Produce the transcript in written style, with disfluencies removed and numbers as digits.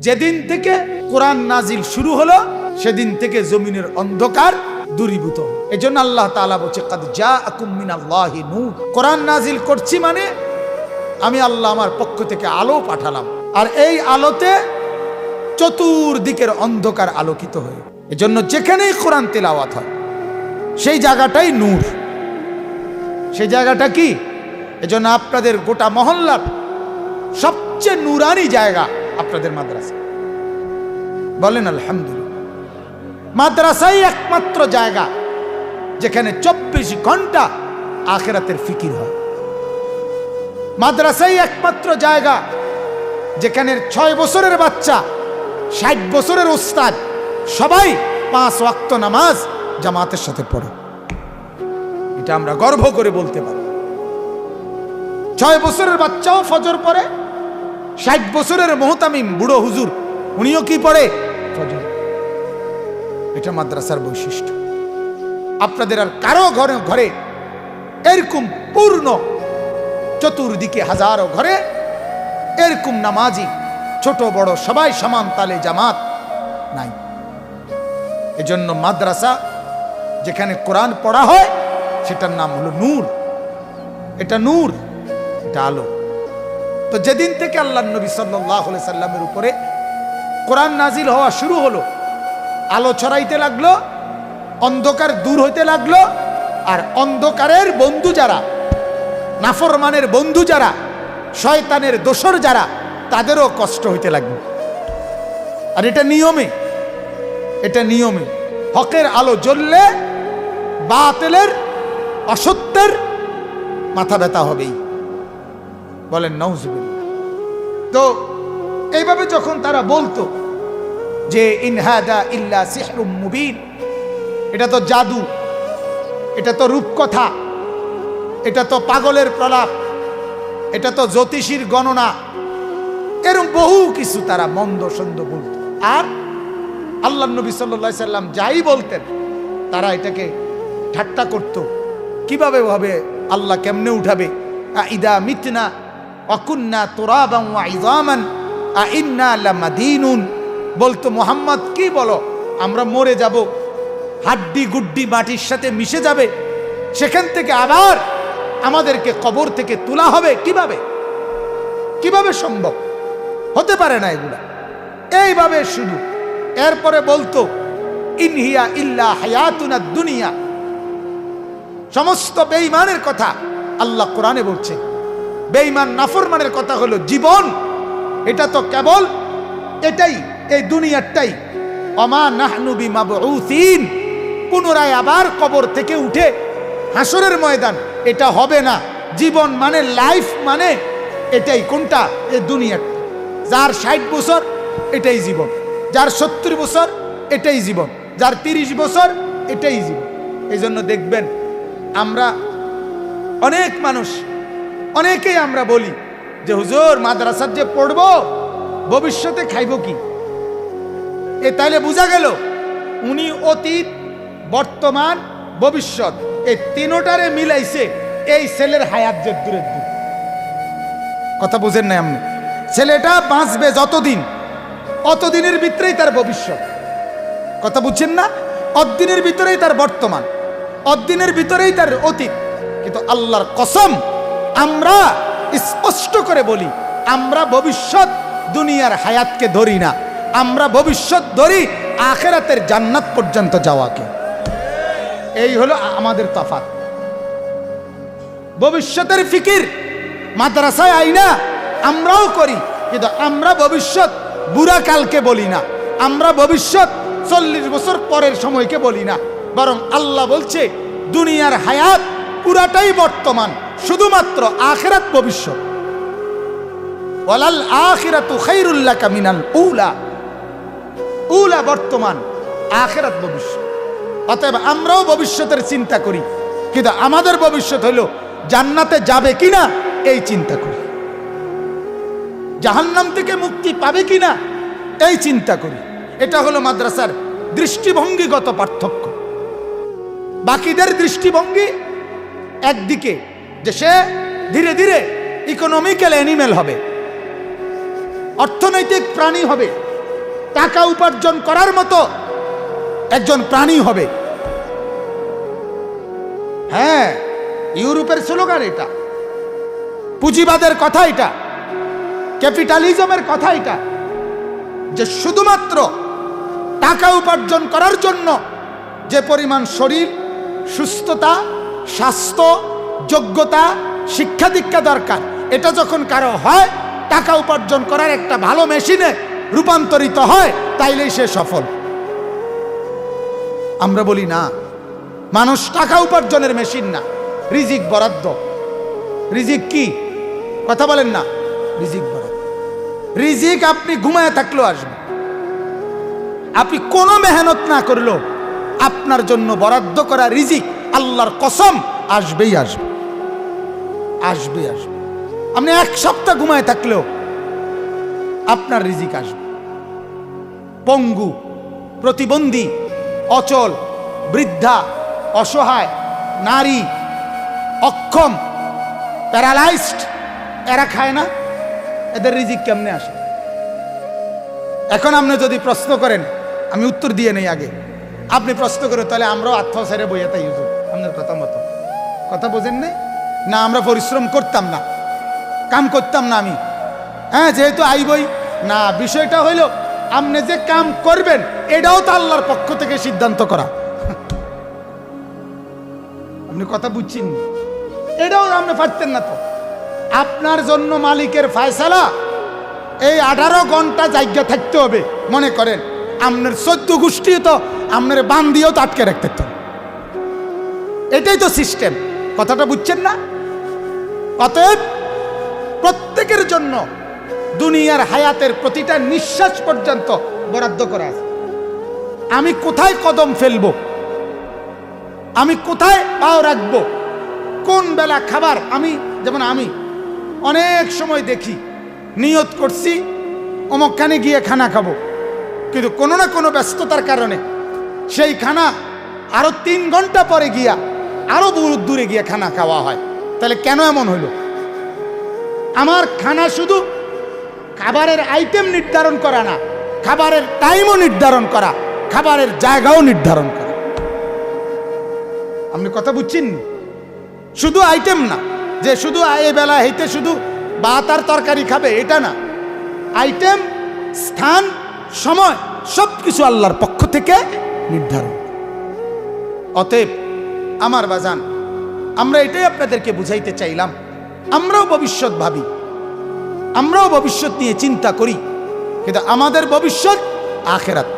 যেদিন থেকে কোরআন নাজিল শুরু হলো সেদিন থেকে জমিনের অন্ধকার দূরীভূত। এজন্য আল্লাহ তাআলা বলছে কাদ জাআকুম মিনাল্লাহি নূর। কোরআন নাজিল করছি মানে আমি আল্লাহ আমার পক্ষ থেকে আলো পাঠালাম, আর এই আলোতে চতুর্দিকের অন্ধকার আলোকিত হয়ে। এজন্য যেখানেই কোরআন তেলাওয়াত হয় সেই জায়গাটাই নূর। সেই জায়গাটা কি? এজন্য আপনাদের গোটা মহল্লার সবচেয়ে নূরানি জায়গা আপনাদের মাদ্রাসা। বলেন আলহামদুলিল্লাহ। মাদ্রাসাই একমাত্র জায়গা যেখানে 24 ঘন্টা আখিরাতের ফিকির হয়। মাদ্রাসাই একমাত্র জায়গা যেখানে 6 বছরের বাচ্চা 60 বছরের উস্তাদ সবাই 5 ওয়াক্ত নামাজ জামাতের সাথে পড়ে। এটা আমরা গর্ব করে বলতে পারি। 6 বছরের বাচ্চাও ফজর পড়ে, 60 বছরের মুহতামিম বুড়ো হুজুর উনিও কি পড়ে? ফজর। এটা মাদ্রাসার বৈশিষ্ট্য। আপনাদের আর কারো ঘরে ঘরে এরকম পূর্ণ চতুর্দিকে হাজারো ঘরে এরকম নামাজি ছোট বড় সবাই সমান তালে জামাত নাই। এজন্য মাদ্রাসা যেখানে কোরআন পড়া হয় সেটার নাম হলো নূর। এটা নূর, এটা আলো। তো যেদিন থেকে আল্লাহ নবী সাল্লাল্লাহু আলাইহি সাল্লামের উপরে কোরআন নাজিল হওয়া শুরু হলো, আলো ছড়াইতে লাগলো, অন্ধকার দূর হইতে লাগলো, আর অন্ধকারের বন্ধু যারা, নাফরমানের বন্ধু যারা, শয়তানের দোসর যারা, তাদেরও কষ্ট হইতে লাগলো। আর এটা নিয়মে, এটা নিয়মে হকের আলো জ্বললে বাতিলের অসত্যের মাথা ব্যথা হবেই। বলেন নাউজুবিল্লাহ। তো এইভাবে যখন তারা বলতো যে ইন হাদা ইল্লা সিহরুম মুবিন, এটা তো জাদু, এটা তো রূপকথা, এটা তো পাগলের প্রলাপ, এটা তো জ্যোতিষীর গণনা, এরকম বহু কিছু তারা মন্দ সন্দ বলতো। আর আল্লাহ নবী সাল্লাল্লাহু আলাইহি সাল্লাম যাই বলতেন তারা এটাকে ঠাট্টা করত। কিভাবে ভাবে আল্লাহ কেমনে উঠাবে? আইদা মিতনা ওয়া কুন্না তুরাবান ওয়া ইযামান আইন্না লামাদিনুন। বলতো মুহাম্মদ কি বলো, আমরা মরে যাব, হাড্ডি গুড্ডি মাটির সাথে মিশে যাবে, সেখান থেকে আবার আমাদেরকে কবর থেকে তোলা হবে কিভাবে? কিভাবে সম্ভব? হতে পারে না এগুলা। এইভাবে শুধু। এরপরে বলতো ইনহিয়া ইল্লা হায়াতুনা দুনিয়া। সমস্ত বেঈমানের কথা আল্লাহ কোরআনে বলছে। বেঈমান নাফরমানের কথা হলো জীবন এটা তো কেবল এটাই, এই দুনিয়াটাই। ওমা নাহনু বিমাবউসিন, পুনরায় আবার কবর থেকে উঠে হাসরের ময়দান, এটা হবে না। জীবন মানে লাইফ মানে এটাই। কোনটা? এই দুনিয়াটা। যার 60 বছর এটাই জীবন, যার 70 বছর এটাই জীবন, যার 30 বছর এটাই জীবন। এই জন্য দেখবেন আমরা অনেক মানুষ, অনেকেই আমরা বলি যে হুজুর মাদ্রাসার যে পড়বো ভবিষ্যতে খাইব কি? এ তাইলে বোঝা গেল উনি অতীত, বর্তমান, ভবিষ্যৎ এই তিনোটারে মিলাইছে এই ছেলের হায়াত যে দূরের দূর। কথা বুঝেন না? আপনি ছেলেটা বাঁচবে যতদিন, অতদিনের ভিতরেই তার ভবিষ্যৎ। কথা বুঝছেন না? অতদিনের ভিতরেই তার বর্তমান, অতদিনের ভিতরেই তার অতীত। কিন্তু আল্লাহর কসম আমরা স্পষ্ট করে বলি, আমরা ভবিষ্যৎ দুনিয়ার হায়াতকে ধরি না, আমরা ভবিষ্যৎ ধরি আখিরাতের জান্নাত পর্যন্ত যাওয়াকে। এই হলো আমাদের তফাৎ। ভবিষ্যতের ফিকির মাদ্রাসায় আইনা আমরাও করি, কিন্তু আমরা ভবিষ্যৎ বুড়া কালকে বলি না, আমরা ভবিষ্যৎ 40 বছর পরের সময়কে বলি না। বরং আল্লাহ বলছে দুনিয়ার হায়াত পুরাটাই বর্তমান, শুধুমাত্র আখিরাত ভবিষ্যৎ। ওয়ালাল আখিরাতু খায়রুল লাকা মিনাল উলা। উলা বর্তমান, আখিরাত ভবিষ্যৎ। অতএব আমরাও ভবিষ্যতের চিন্তা করি, কিন্তু আমাদের ভবিষ্যৎ হলো জান্নাতে যাবে কিনা এই চিন্তা করি, জাহান্নাম থেকে মুক্তি পাবে কিনা এই চিন্তা করি। এটা হলো মাদ্রাসার দৃষ্টিভঙ্গিগত পার্থক্য। বাকিদের দৃষ্টিভঙ্গি একদিকে, যে সে ধীরে ধীরে ইকোনমিক্যাল অ্যানিমেল হবে, অর্থনৈতিক প্রাণী হবে, টাকা উপার্জন করার মতো একজন প্রাণী হবে। হ্যাঁ, ইউরোপের স্লোগান এটা, পুঁজিবাদের কথা এটা, ক্যাপিটালিজমের কথা এটা, যে শুধুমাত্র টাকা উপার্জন করার জন্য যে পরিমাণ শরীর, সুস্থতা, স্বাস্থ্য, যোগ্যতা, শিক্ষা দীক্ষা দরকার, এটা যখন কারো হয়, টাকা উপার্জন করার একটা ভালো মেশিনে রূপান্তরিত হয়, তাইলেই সে সফল। আমরা বলি না, মানুষ টাকা উপার্জনের মেশিন না, রিজিক বরাদ্দ। রিজিক কি? কথা বলেন না, রিজিক বরাদ্দ। রিজিক আপনি ঘুমায় থাকলেও আসবে, আপনি কোনো মেহনত না করলেও আপনার জন্য বরাদ্দ করা রিজিক আল্লাহর কসম আসবেই আসবে, আসবে আসবে। আপনি এক সপ্তাহ ঘুমায় থাকলেও আপনার রিজিক আসবে। পঙ্গু, প্রতিবন্ধী, অচল, বৃদ্ধা, অসহায়, নারী, অক্ষম, প্যারালাইজড, এরা খায় না? এদের রিজিক কেমনে আসে? এখন আপনি যদি প্রশ্ন করেন, আমি উত্তর দিয়ে নেই, আগে আপনি প্রশ্ন করেন, তাহলে আমরাও আত্মা ছেড়ে বইয়া তাই হুজুর, আপনার কথা মতো। কথা বোঝেন না? আমরা পরিশ্রম করতাম না, কাম করতাম না আমি, হ্যাঁ, যেহেতু আইবই না। বিষয়টা হইল, আপনি যে কাম করবেন এটাও তো আল্লাহর পক্ষ থেকে সিদ্ধান্ত করা। আপনি কথা বুঝছেন? এটাও আপনি পারতেন না তো। আপনার জন্য মালিকের ফয়সালা, এই 18 ঘন্টা জায়গা থাকতে হবে। মনে করেন আপনার 14 গোষ্ঠী তো আপনার বান দিয়েও তো আটকে রাখতে হবে। এটাই তো সিস্টেম। কথাটা বুঝছেন না? অতএব প্রত্যেকের জন্য দুনিয়ার হায়াতের প্রতিটা নিঃশ্বাস পর্যন্ত বরাদ্দ করা আছে। আমি কোথায় কদম ফেলবো, আমি কোথায় পাও রাখবো, কোন বেলা খাবার। যেমন আমি অনেক সময় দেখি, নিয়ত করছি অমুকখানে গিয়ে খানা খাবো, কিন্তু কোনো না কোনো ব্যস্ততার কারণে সেই খানা আরো 3 ঘন্টা পরে গিয়া আরো দূরে গিয়ে খানা খাওয়া হয়। তাহলে কেন এমন হইল? আমার খানা শুধু খাবারের আইটেম নির্ধারণ করা না, খাবারের টাইমও নির্ধারণ করা, খাবারের জায়গাও নির্ধারণ করা। আপনি কথা বুঝছেন? শুধু আইটেম না, যে শুধু এই বেলা হইতে শুধু ভাত আর তরকারি খাবে, এটা না। আইটেম, স্থান, সময় সবকিছু আল্লাহর পক্ষ থেকে নির্ধারণ। অতএব আমার বাজান, আমরা এটাই আপনাদেরকে বুঝাইতে চাইলাম। আমরাও ভবিষ্যৎ ভাবি, আমরাও ভবিষ্যৎ নিয়ে চিন্তা করি, কিন্তু আমাদের ভবিষ্যৎ আখিরাত।